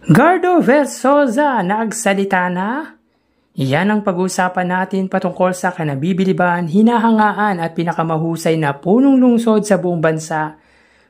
Gardo Versosa, nagsalita na? Yan ang pag-uusapan natin patungkol sa kanabibiliban, hinahangaan at pinakamahusay na punong lungsod sa buong bansa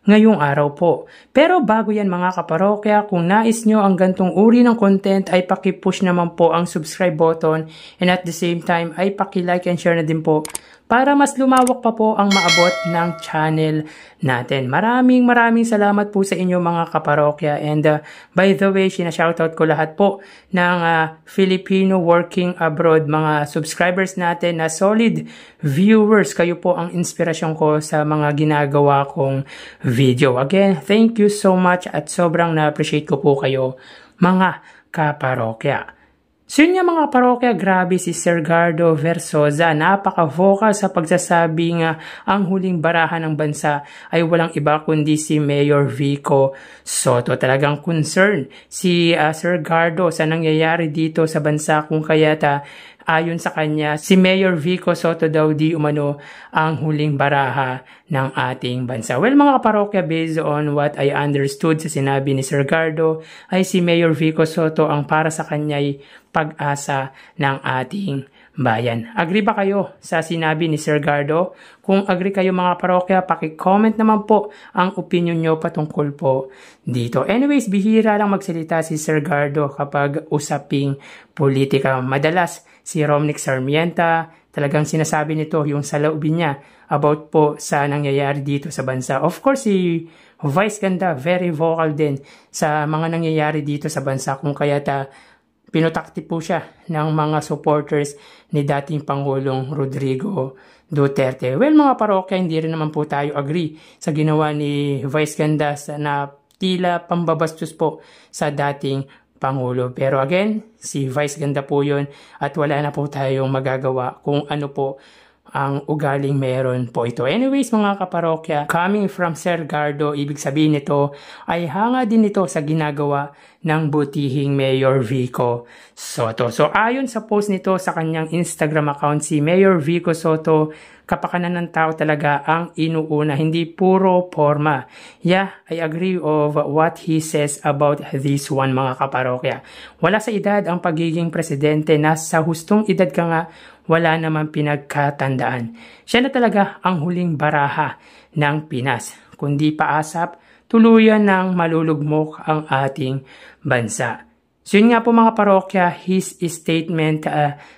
ngayong araw po. Pero bago yan mga kaparokya, kung nais nyo ang gantong uri ng content ay paki-push naman po ang subscribe button and at the same time ay paki-like and share na din po para mas lumawak pa po ang maabot ng channel natin. Maraming salamat po sa inyo mga kaparokya. And by the way, sinashoutout ko lahat po ng Filipino working abroad, mga subscribers natin na solid viewers. Kayo po ang inspirasyon ko sa mga ginagawa kong video. Again, thank you so much at sobrang na-appreciate ko po kayo mga kaparokya. So yun nga mga parokya, grabe si Sir Gardo Versosa, napaka-vocal sa pagsasabing ang huling barahan ng bansa ay walang iba kundi si Mayor Vico Sotto. Talagang concern si Sir Gardo sa nangyayari dito sa bansa kung kaya't ayon sa kanya, si Mayor Vico Sotto daw di umano ang huling baraha ng ating bansa. Well mga kaparokya, based on what I understood sa sinabi ni Sir Gardo, ay si Mayor Vico Sotto ang para sa kanya'y pag-asa ng ating bayan. Agree ba kayo sa sinabi ni Sir Gardo? Kung agree kayo mga parokya, paki-comment naman po ang opinion nyo patungkol po dito. Anyways, bihira lang magsalita si Sir Gardo kapag usaping politika. Madalas si Romnick Sarmiento, talagang sinasabi nito yung saloobin niya about po sa nangyayari dito sa bansa. Of course, si Vice Ganda, very vocal din sa mga nangyayari dito sa bansa kung kaya't pinutakti po siya ng mga supporters ni dating Pangulong Rodrigo Duterte. Well mga parokya, hindi rin naman po tayo agree sa ginawa ni Vice Ganda na tila pambabastos po sa dating Pangulo. Pero again, si Vice Ganda po yun at wala na po tayong magagawa kung ano po ang ugaling meron po ito. Anyways mga kaparokya, coming from Sir Gardo, ibig sabihin nito ay hanga din ito sa ginagawa ng butihing Mayor Vico Sotto. So ayon sa post nito sa kanyang Instagram account, si Mayor Vico Sotto, kapakanan ng tao talaga ang inuuna, hindi puro forma. Yeah, I agree of what he says about this one mga kaparokya. Wala sa edad ang pagiging presidente, nasa hustong edad ka nga, wala naman pinagkatandaan. Siya na talaga ang huling baraha ng Pinas. Kundi paasap, tuluyan ng malulugmok ang ating bansa. So yun nga po mga parokya, his statement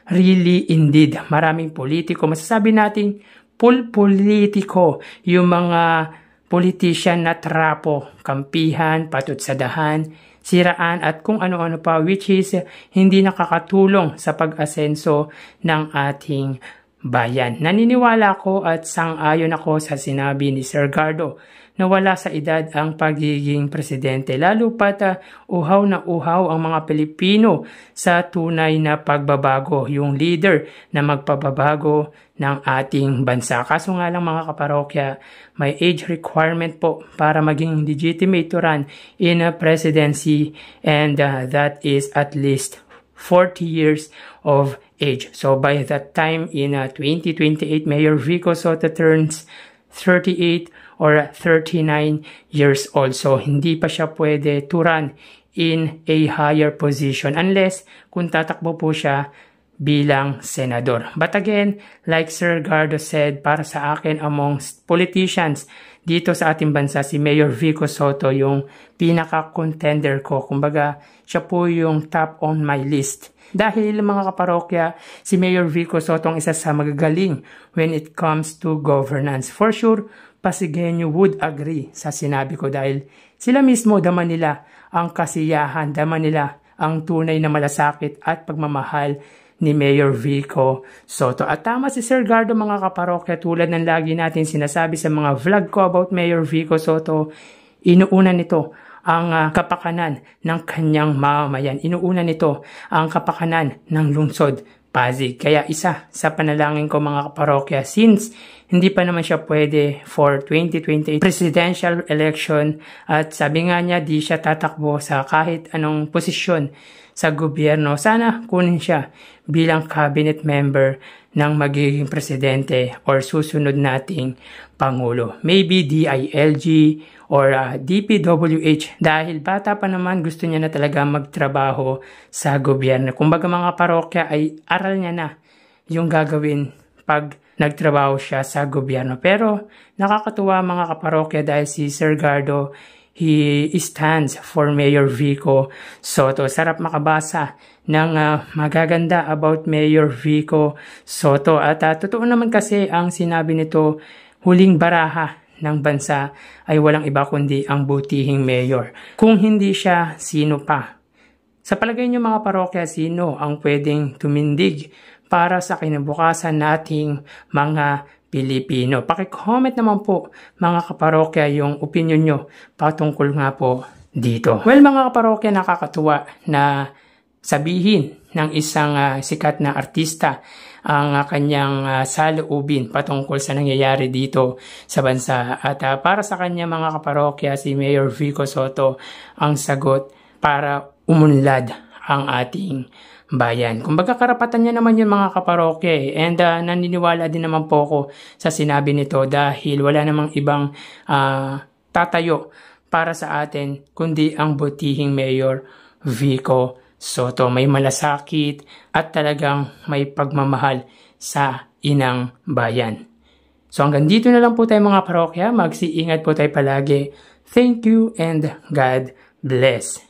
really indeed. Maraming politiko, masasabi natin politiko, yung mga politician na trapo, kampihan, patutsadahan, siraan at kung ano-ano pa, which is hindi nakakatulong sa pag-asenso ng ating bayan. Naniniwala ko at sang-ayon ako sa sinabi ni Sir Gardo na wala sa edad ang pagiging presidente. Lalo pat uhaw na uhaw ang mga Pilipino sa tunay na pagbabago, yung leader na magpababago ng ating bansa. Kaso nga lang mga kaparokya, may age requirement po para maging legitimate to run in a presidency and that is at least 40 years of age. So by that time in 2028, Mayor Vico Sotto turns 38 or 39 years old. So hindi pa siya pwede to run in a higher position unless kung tatakbo po siya bilang senador. But again, like Sir Gardo said, para sa akin amongst politicians dito sa ating bansa, si Mayor Vico Sotto yung pinaka-contender ko. Kumbaga, siya po yung top on my list. Dahil mga kaparokya, si Mayor Vico Sotto ang isa sa magagaling when it comes to governance. For sure, Pasigenyo would agree sa sinabi ko dahil sila mismo dama nila ang kasiyahan, dama nila ang tunay na malasakit at pagmamahal ni Mayor Vico Sotto. At tama si Sir Gardo mga kaparokya, tulad ng lagi natin sinasabi sa mga vlog ko about Mayor Vico Sotto, inuuna nito ang kapakanan ng kanyang mamamayan. Inuuna nito ang kapakanan ng lungsod Pasig. Kaya isa sa panalangin ko mga kaparokya, since hindi pa naman siya pwede for 2028 presidential election at sabi nga niya di siya tatakbo sa kahit anong posisyon sa gobyerno. Sana kunin siya bilang cabinet member ng magiging presidente or susunod nating pangulo. Maybe DILG or DPWH dahil bata pa naman gusto niya na talaga magtrabaho sa gobyerno. Kumbaga mga parokya ay aral niya na yung gagawin pag nagtrabaho siya sa gobyerno. Pero nakakatuwa mga kaparokya dahil si Sir Gardo, he stands for Mayor Vico Soto. Sarap makabasa ng magaganda about Mayor Vico Soto. At totoo naman kasi ang sinabi nito, huling baraha ng bansa ay walang iba kundi ang butihing mayor. Kung hindi siya, sino pa? Sa palagay niyo mga parokya, sino ang pwedeng tumindig para sa kinabukasan nating mga Pilipino? Paki-comment naman po mga kaparokya yung opinion nyo patungkol nga po dito. Well mga kaparokya, nakakatuwa na sabihin ng isang sikat na artista ang kanyang saloobin patungkol sa nangyayari dito sa bansa. At para sa kanya mga kaparokya, si Mayor Vico Soto ang sagot para umunlad ang ating bayan. Kumbaga karapatan niya naman yung mga kaparokya and naniniwala din naman po ako sa sinabi nito dahil wala namang ibang tatayo para sa atin kundi ang butihing Mayor Vico Soto. May malasakit at talagang may pagmamahal sa inang bayan. So hanggang dito na lang po tayo mga parokya. Magsiingat po tayo palagi. Thank you and God bless.